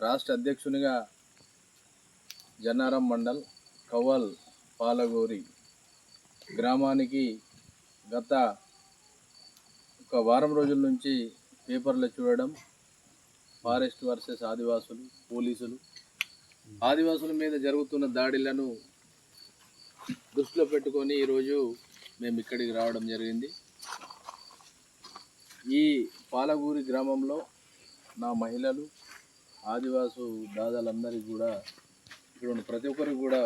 రాష్ట్ర అధ్యక్షునిగా జన్నారం మండల్ కవ్వల్ పాలగోరి గ్రామానికి గత ఒక వారం రోజుల నుంచి పేపర్లో చూడడం ఫారెస్ట్ వర్సెస్ ఆదివాసులు, పోలీసులు, ఆదివాసుల మీద జరుగుతున్న దాడులను దృష్టిలో పెట్టుకొని ఈరోజు మేము ఇక్కడికి రావడం జరిగింది. ఈ పాలగూరి గ్రామంలో నా మహిళలు, ఆదివాసు దాదాలందరికీ కూడా ఇక్కడ ఉన్న ప్రతి ఒక్కరికి కూడా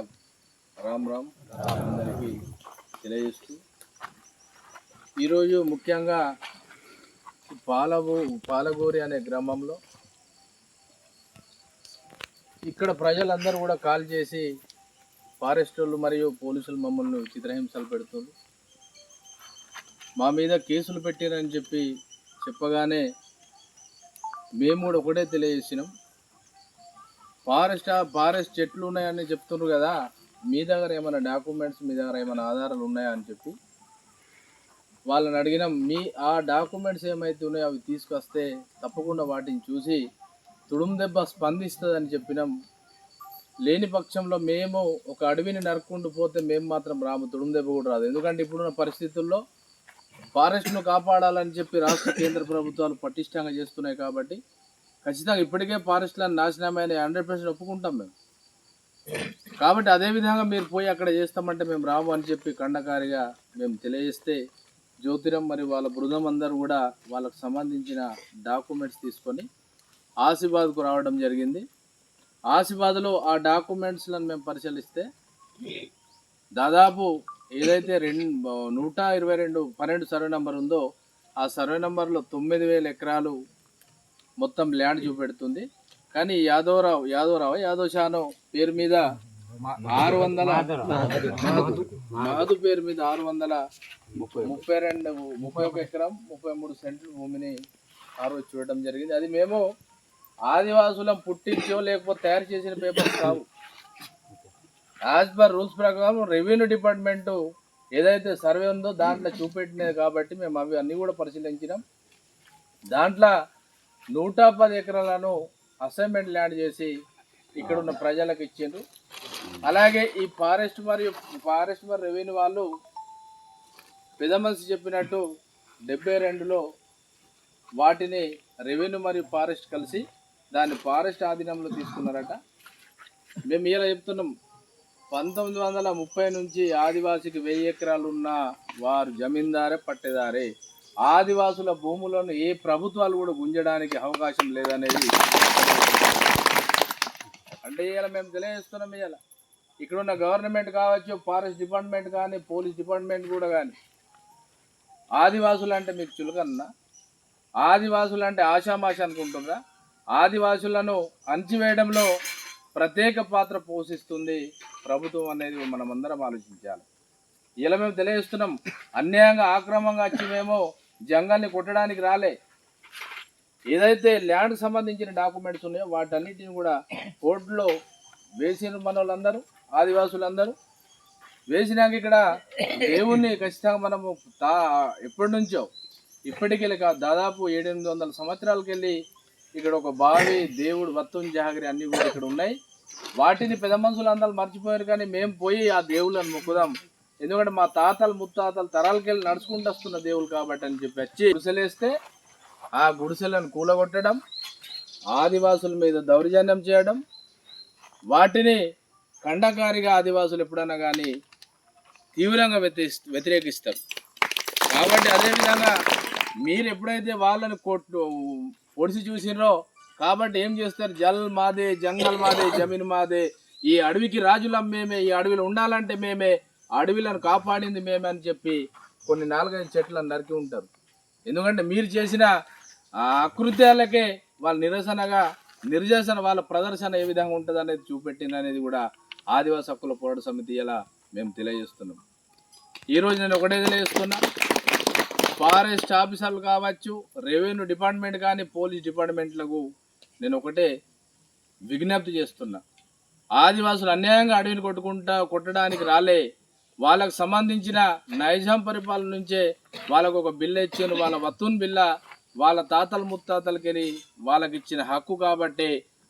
రామ్ రామ్ అందరికీ తెలియజేస్తూ ఈరోజు ముఖ్యంగా పాలగూరి అనే గ్రామంలో ఇక్కడ ప్రజలందరూ కూడా కాల్ చేసి ఫారెస్ట్ వాళ్ళు మరియు పోలీసులు మమ్మల్ని చిత్రహింసలు పెడుతుంది, మా మీద కేసులు పెట్టారని చెప్పగానే మేము కూడా ఒకటే తెలియజేసినాం. ఫారెస్ట్ చెట్లు ఉన్నాయని చెప్తున్నారు కదా, మీ దగ్గర ఏమైనా డాక్యుమెంట్స్, మీ దగ్గర ఏమైనా ఆధారాలు ఉన్నాయా అని చెప్పి వాళ్ళని అడిగినాం. ఆ డాక్యుమెంట్స్ ఏమైతే ఉన్నాయో అవి తీసుకొస్తే తప్పకుండా వాటిని చూసి తుడుము దెబ్బ స్పందిస్తుందని చెప్పినాం. లేని పక్షంలో మేము ఒక అడవిని నరుక్కుంటూ పోతే మేము మాత్రం రాము, తుడుము దెబ్బ కూడా రాదు. ఎందుకంటే ఇప్పుడున్న పరిస్థితుల్లో ఫారెస్ట్ను కాపాడాలని చెప్పి రాష్ట్ర కేంద్ర ప్రభుత్వాలు పటిష్టంగా చేస్తున్నాయి కాబట్టి ఖచ్చితంగా ఇప్పటికే ఫారెస్ట్లను నాశనమైన 100% ఒప్పుకుంటాం మేము. కాబట్టి అదేవిధంగా మీరు పోయి అక్కడ చేస్తామంటే మేము రాము అని చెప్పి ఖండకారిగా మేము తెలియజేస్తే జ్యోతిరం మరియు వాళ్ళ బృందం అందరూ కూడా వాళ్ళకు సంబంధించిన డాక్యుమెంట్స్ తీసుకొని ఆసిఫాబాద్కు రావడం జరిగింది. ఆసిఫాబాద్లో ఆ డాక్యుమెంట్స్లను మేము పరిశీలిస్తే దాదాపు ఏదైతే 122 సర్వే నెంబర్ ఉందో ఆ సర్వే నెంబర్లో 9,000 ఎకరాలు మొత్తం ల్యాండ్ చూపెడుతుంది. కానీ యాదవ్ షాను పేరు మీద 600 మాధు పేరు మీద 631 ఎకరం 33 సెంట్లు భూమిని ఆరోజు చూడడం జరిగింది. అది మేము ఆదివాసులం పుట్టించో లేకపోతే తయారు చేసిన పేపర్స్ కావు. యాజ్ పర్ రూల్స్ ప్రకారం రెవెన్యూ డిపార్ట్మెంట్ ఏదైతే సర్వే ఉందో దాంట్లో చూపెట్టినది కాబట్టి మేము అవి అన్నీ కూడా పరిశీలించినాం. దాంట్లో 110 ఎకరాలను అసైన్మెంట్ ల్యాండ్ చేసి ఇక్కడ ఉన్న ప్రజలకు ఇచ్చిండ్రు. అలాగే ఈ ఫారెస్ట్ మరియు రెవెన్యూ వాళ్ళు పెద్ద మనిషి చెప్పినట్టు 72లో వాటిని రెవెన్యూ మరియు ఫారెస్ట్ కలిసి దాన్ని ఫారెస్ట్ ఆధీనంలో తీసుకున్నారట. మేము ఇలా చెప్తున్నాం, 1930 నుంచి ఆదివాసికి 1000 ఎకరాలు ఉన్న వారు జమీందారే పట్టేదారే. ఆదివాసుల భూములను ఏ ప్రభుత్వాలు కూడా గుంజడానికి అవకాశం లేదనేది అంటే ఇలా మేము తెలియజేస్తున్నాం. ఇలా ఇక్కడున్న గవర్నమెంట్ కావచ్చు, ఫారెస్ట్ డిపార్ట్మెంట్ కానీ, పోలీస్ డిపార్ట్మెంట్ కూడా కానీ ఆదివాసులు అంటే మీకు చులకన్నా, ఆదివాసులు అంటే ఆషామాష అనుకుంటున్నారా? ఆదివాసులను అణచివేయడంలో ప్రత్యేక పాత్ర పోషిస్తుంది ప్రభుత్వం అనేది మనమందరం ఆలోచించాలి. ఇలా మేము తెలియజేస్తున్నాం, అన్యాయంగా ఆక్రమంగా వచ్చి మేము జంగల్ని కొట్టడానికి రాలే. ఏదైతే ల్యాండ్కి సంబంధించిన డాక్యుమెంట్స్ ఉన్నాయో వాటన్నిటిని కూడా కోర్టులో వేసిన మన వాళ్ళందరూ, ఆదివాసులందరూ వేసినాక ఇక్కడ దేవుణ్ణి ఖచ్చితంగా మనము ఎప్పటి నుంచో ఇప్పటికి దాదాపు 700-800 సంవత్సరాలకి వెళ్ళి ఇక్కడ ఒక బావి, దేవుడు, వత్తుని జాగరి అన్నీ కూడా ఇక్కడ ఉన్నాయి. వాటిని పెద్ద మనుషులు అందరూ మర్చిపోయారు. కానీ మేము పోయి ఆ దేవుళ్ళని మొక్కుదాం, ఎందుకంటే మా తాతలు ముత్తాతలు తరాలకి వెళ్ళి నడుచుకుంటూ వస్తున్న దేవుళ్ళు కాబట్టి అని చెప్పి వచ్చి గుడిసెలేస్తే ఆ గుడిసెలను కూలగొట్టడం, ఆదివాసుల మీద దౌర్జన్యం చేయడం, వాటిని ఖండకారిగా ఆదివాసులు ఎప్పుడన్నా కానీ తీవ్రంగా వ్యతిరేకిస్తారు. కాబట్టి అదేవిధంగా మీరు ఎప్పుడైతే వాళ్ళని పొడిచి చూసినరో కాబట్టి ఏం చేస్తారు, జల్ మాదే, జంగల్ మాదే, జమీన్ మాదే, ఈ అడవికి రాజులం మేమే, ఈ అడవిలో ఉండాలంటే మేమే, అడవిలను కాపాడింది మేమే అని చెప్పి కొన్ని 4-5 చెట్లను నరికి ఉంటారు. ఎందుకంటే మీరు చేసిన అకృత్యాలకే వాళ్ళ నిరసన వాళ్ళ ప్రదర్శన ఏ విధంగా ఉంటుంది అనేది చూపెట్టింది అనేది కూడా ఆదివాసీ హక్కుల పోరాట సమితి ఇలా మేము తెలియజేస్తున్నాం. ఈరోజు నేను ఒకటే తెలియజేస్తున్నా, ఫారెస్ట్ ఆఫీసర్లు కావచ్చు, రెవెన్యూ డిపార్ట్మెంట్ కానీ, పోలీస్ డిపార్ట్మెంట్లకు నేను ఒకటే విజ్ఞప్తి చేస్తున్నా, ఆదివాసులు అన్యాయంగా అడవిని కొట్టడానికి రాలే. వాళ్ళకు సంబంధించిన నైజాం పరిపాలన నుంచే వాళ్ళకు ఒక బిల్ల ఇచ్చాను, వాళ్ళ వత్తున్ బిల్ల వాళ్ళ తాతల ముత్తాతలకి వాళ్ళకి ఇచ్చిన హక్కు కాబట్టి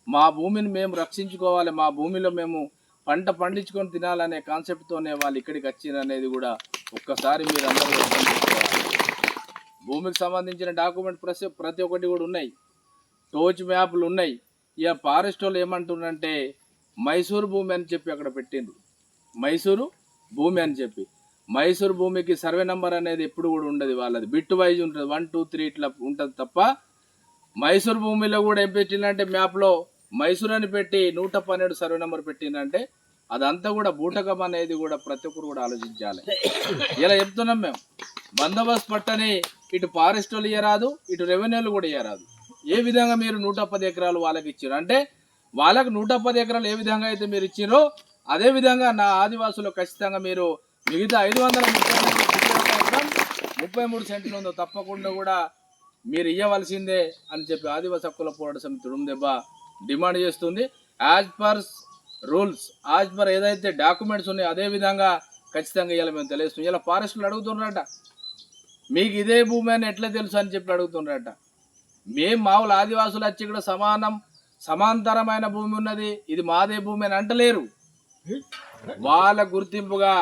మా భూమిని మేము రక్షించుకోవాలి, మా భూమిలో మేము పంట పండించుకొని తినాలనే కాన్సెప్ట్తోనే వాళ్ళు ఇక్కడికి వచ్చింది అనేది కూడా ఒక్కసారి మీరు అందరూ అర్థం చేసుకోవాలి. భూమికి సంబంధించిన డాక్యుమెంట్ ప్రతి ఒక్కటి కూడా ఉన్నాయి, టోచ్ మ్యాప్లు ఉన్నాయి. ఇక ఫారెస్ట్ వాళ్ళు ఏమంటున్నారంటే మైసూరు భూమి అని చెప్పి అక్కడ పెట్టిండ్రు, మైసూరు భూమి అని చెప్పి. మైసూరు భూమికి సర్వే నెంబర్ అనేది ఎప్పుడు కూడా ఉండదు, వాళ్ళది బిట్ వైజ్ ఉంటుంది, 1 2 3 ఇట్లా ఉంటుంది తప్ప. మైసూరు భూమిలో కూడా ఏం పెట్టిందంటే మ్యాప్లో మైసూరు అని పెట్టి 112 సర్వే నెంబర్ పెట్టిందంటే అదంతా కూడా బూటకం అనేది కూడా ప్రతి ఒక్కరు కూడా ఆలోచించాలి. ఇలా చెప్తున్నాం మేము, బందోబస్తు పట్టని ఇటు ఫారెస్ట్ వాళ్ళు ఇయ్యరాదు, ఇటు రెవెన్యూలు కూడా ఇయ్యరాదు. ఏ విధంగా మీరు 110 ఎకరాలు వాళ్ళకి ఇచ్చారు అంటే వాళ్ళకు 110 ఎకరాలు ఏ విధంగా అయితే మీరు ఇచ్చారో అదే విధంగా నా ఆదివాసులు ఖచ్చితంగా మీరు మిగతా 533 సెంట్లు ఉందో తప్పకుండా కూడా మీరు ఇవ్వవలసిందే అని చెప్పి ఆదివాసి హక్కుల పోరాట సమితి తుడుందెబ్బ డిమాండ్ చేస్తుంది. As per rules, as per ఏదైతే డాక్యుమెంట్స్ ఉన్నాయో అదే విధంగా ఖచ్చితంగా ఇవ్వాలి మేము తెలియస్తుంది. ఇలా ఫారెస్టులు అడుగుతున్నారట, మీకు ఇదే భూమి అని ఎట్లా తెలుసు అని చెప్పి అడుగుతున్నారట. మేము మామూలు ఆదివాసులు వచ్చి ఇక్కడ సమాంతరమైన భూమి ఉన్నది, ఇది మాదే భూమి అని అంటలేరు. వాళ్ళ గుర్తింపుగా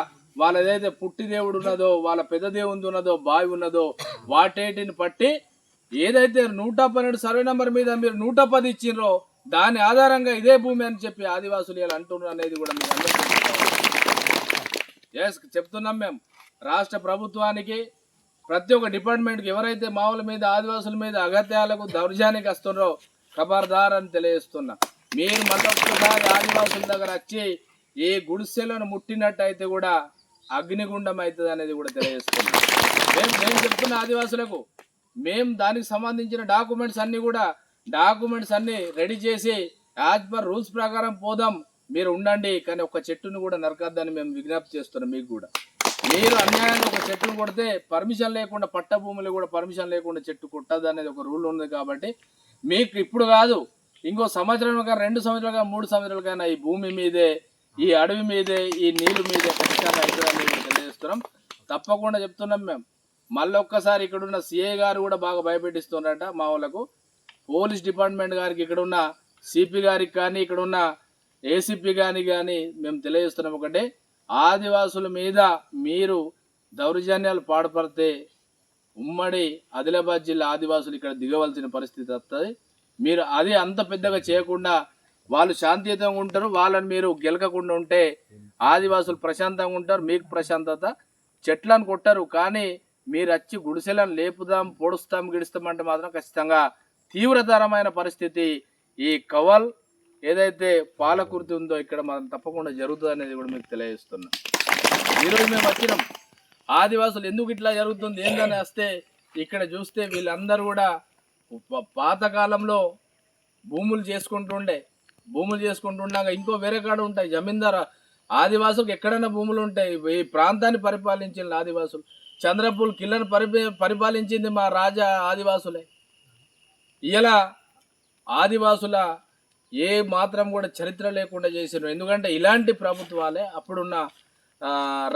వాళ్ళ ఏదైతే పుట్టి దేవుడు ఉన్నదో, వాళ్ళ పెద్ద దేవుడు ఉన్నదో, బావి ఉన్నదో వాటేటిని పట్టి ఏదైతే 112 సర్వే నెంబర్ మీద మీరు 110 ఇచ్చిండ్రో దాని ఆధారంగా ఇదే భూమి అని చెప్పి ఆదివాసులు ఇలా అంటున్నారు అనేది కూడా మీరు అందరికీ చెప్తున్నాం. మేము రాష్ట్ర ప్రభుత్వానికి ప్రతి ఒక్క డిపార్ట్మెంట్కి ఎవరైతే మావుల మీద ఆదివాసుల మీద అగత్యాలకు దౌర్జానికి వస్తున్నారో ఖబర్దార్ అని తెలియజేస్తున్నా. మీరు మళ్ళొక్కసారి ఆదివాసుల దగ్గర వచ్చి ఏ గుడిసెలను ముట్టినట్టయితే కూడా అగ్నిగుండం అవుతుంది అనేది కూడా తెలియజేస్తున్నాం. మేము చెప్తున్న ఆదివాసులకు మేము దానికి సంబంధించిన డాక్యుమెంట్స్ అన్ని రెడీ చేసి యాజ్ పర్ రూల్స్ ప్రకారం పోదాం, మీరు ఉండండి. కానీ ఒక చెట్టును కూడా నరకద్దని మేము విజ్ఞప్తి చేస్తున్నాం. మీకు కూడా మీరు అన్యాయంగా ఒక చెట్టును కొడితే పర్మిషన్ లేకుండా, పట్ట భూములు కూడా పర్మిషన్ లేకుండా చెట్టు కొట్టదు అనేది ఒక రూల్ ఉంది. కాబట్టి మీకు ఇప్పుడు కాదు, ఇంకో సంవత్సరం కానీ 2 సంవత్సరాలు కానీ 3 సంవత్సరాలు కానీ ఈ భూమి మీదే, ఈ అడవి మీదే, ఈ నీళ్ళు మీదే ఖచ్చితంగా అవుతుందని తెలియజేస్తున్నాం. తప్పకుండా చెప్తున్నాం మేము. మళ్ళీ ఒక్కసారి ఇక్కడున్న సిఐ గారు కూడా బాగా భయపెట్టిస్తున్నారట మా వాళ్ళకు. పోలీస్ డిపార్ట్మెంట్ గారికి, ఇక్కడున్న సిపి గారికి కానీ, ఇక్కడున్న ఏసీపీ కానీ మేము తెలియజేస్తున్నాం ఒకటే, ఆదివాసుల మీద మీరు దౌర్జన్యాలు పాడుపడితే ఉమ్మడి ఆదిలాబాద్ జిల్లా ఆదివాసులు ఇక్కడ దిగవలసిన పరిస్థితి వస్తుంది. మీరు అది అంత పెద్దగా చేయకుండా వాళ్ళు శాంతియుతంగా ఉంటారు, వాళ్ళని మీరు గెలకకుండా ఉంటే ఆదివాసులు ప్రశాంతంగా ఉంటారు, మీకు ప్రశాంతత. చెట్లను కొట్టరు కానీ మీరు వచ్చి గుడిసెలను లేపుదాం, పొడుస్తాం, గిడుస్తామంటే మాత్రం ఖచ్చితంగా తీవ్రతరమైన పరిస్థితి ఈ కవల్ ఏదైతే పాలకుర్తి ఉందో ఇక్కడ మనం తప్పకుండా జరుగుతుంది అనేది కూడా మీకు తెలియజేస్తున్నాం. ఈరోజు మేము వచ్చినాం, ఆదివాసులు ఎందుకు ఇట్లా జరుగుతుంది ఏందని వస్తే ఇక్కడ చూస్తే వీళ్ళందరూ కూడా పాతకాలంలో భూములు చేసుకుంటుండగా ఇంకో వేరే కాడ ఉంటాయి జమీందారు. ఆదివాసులకు ఎక్కడైనా భూములు ఉంటాయి. ఈ ప్రాంతాన్ని పరిపాలించిన ఆదివాసులు, చంద్రపూల్ కిల్లను పరిపాలించింది మా రాజా ఆదివాసులే. ఇలా ఆదివాసుల ఏ మాత్రం కూడా చరిత్ర లేకుండా చేసినారు. ఎందుకంటే ఇలాంటి ప్రభుత్వాలే అప్పుడున్న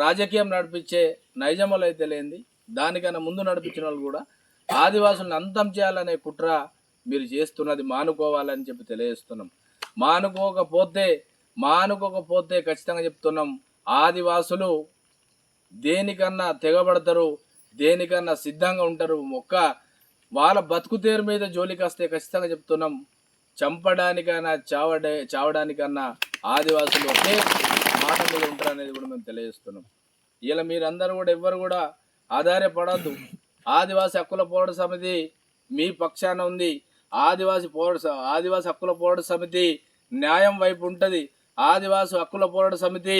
రాజకీయం నడిపించే నైజములు అయితే లేనిది, దానికన్నా ముందు నడిపించిన వాళ్ళు కూడా ఆదివాసులను అంతం చేయాలనే కుట్ర మీరు చేస్తున్నది మానుకోవాలని చెప్పి తెలియజేస్తున్నాం. మానుకోకపోతే ఖచ్చితంగా చెప్తున్నాం, ఆదివాసులు దేనికన్నా తెగబడతారు, దేనికన్నా సిద్ధంగా ఉంటారు. వాళ్ళ బతుకు తీరు మీద జోలికి వస్తే ఖచ్చితంగా చెప్తున్నాం, చంపడానికైనా చావడానికన్నా ఆదివాసులు ఒకే మాట మీద ఉంటారు అనేది కూడా మేము తెలియజేస్తున్నాం. ఇలా మీరందరూ కూడా ఎవ్వరు కూడా ఆధారపడద్దు. ఆదివాసి హక్కుల పోరాట సమితి మీ పక్షాన ఉంది. ఆదివాసి హక్కుల పోరాట సమితి న్యాయం వైపు ఉంటుంది. ఆదివాసి హక్కుల పోరాట సమితి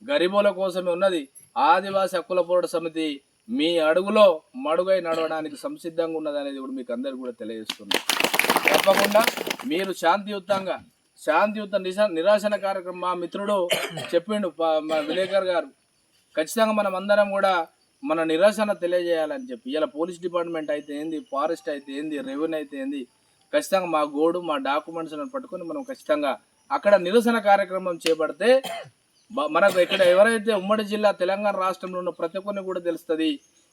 గరీబుల కోసమే ఉన్నది. ఆదివాసి హక్కుల పోరాట సమితి మీ అడుగులో మడుగై నడవడానికి సంసిద్ధంగా ఉన్నది అనేది కూడా మీకు అందరికీ కూడా తెలియజేస్తుంది. తప్పకుండా మీరు శాంతియుత నిరాశన కార్యక్రమం మా మిత్రుడు చెప్పిండు, మా విలేకర్ గారు, ఖచ్చితంగా మనం అందరం కూడా మన నిరాశన తెలియజేయాలని చెప్పి. ఇలా పోలీస్ డిపార్ట్మెంట్ అయితే ఏంది, ఫారెస్ట్ అయితే ఏంది, రెవెన్యూ అయితే ఏంది, ఖచ్చితంగా మా మా డాక్యుమెంట్స్ పట్టుకొని మనం ఖచ్చితంగా అక్కడ నిరసన కార్యక్రమం చేపడితే మనకు ఇక్కడ ఎవరైతే ఉమ్మడి జిల్లా తెలంగాణ రాష్ట్రంలో ఉన్న ప్రతి ఒక్కరిని కూడా తెలుస్తుంది,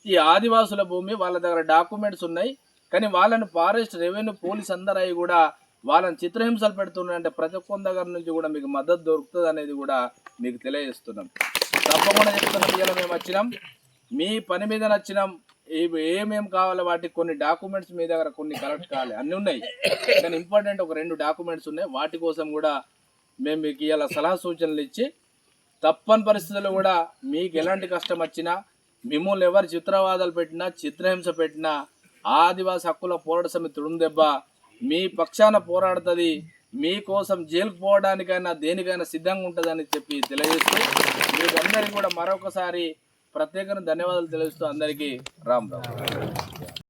ఈ ఆదివాసుల భూమి వాళ్ళ దగ్గర డాక్యుమెంట్స్ ఉన్నాయి, కానీ వాళ్ళని ఫారెస్ట్ రెవెన్యూ పోలీస్ అందరూ కూడా వాళ్ళని చిత్రహింసలు పెడుతున్నారంటే ప్రతి ఒక్క దగ్గర నుంచి కూడా మీకు మద్దతు దొరుకుతుంది అనేది కూడా మీకు తెలియజేస్తున్నాం. తప్పకుండా చెప్తున్నాం. ఇలా మేము వచ్చినాం, మీ పని మీద నచ్చినాం. ఏమేమి కావాలో వాటికి కొన్ని డాక్యుమెంట్స్ మీ దగ్గర కొన్ని కరెక్ట్ కావాలి, అన్నీ ఉన్నాయి, కానీ ఇంపార్టెంట్ ఒక 2 డాక్యుమెంట్స్ ఉన్నాయి. వాటి కోసం కూడా మేము మీకు ఇలా సలహా సూచనలు ఇచ్చి తప్పని పరిస్థితుల్లో కూడా మీకు ఎలాంటి కష్టం వచ్చినా, మిమ్మల్ని ఎవరు చిత్రవాదాలు పెట్టినా చిత్రహింస పెట్టినా ఆదివాసి హక్కుల పోరాట సమితి తుడుందెబ్బ మీ పక్షాన పోరాడుతుంది. మీకోసం జైలుకు పోవడానికైనా దేనికైనా సిద్ధంగా ఉంటుందని చెప్పి తెలియజేస్తూ మీకు అందరికీ కూడా మరొకసారి ప్రత్యేకంగా ధన్యవాదాలు తెలియజేస్తూ అందరికీ రామ్ రామ్.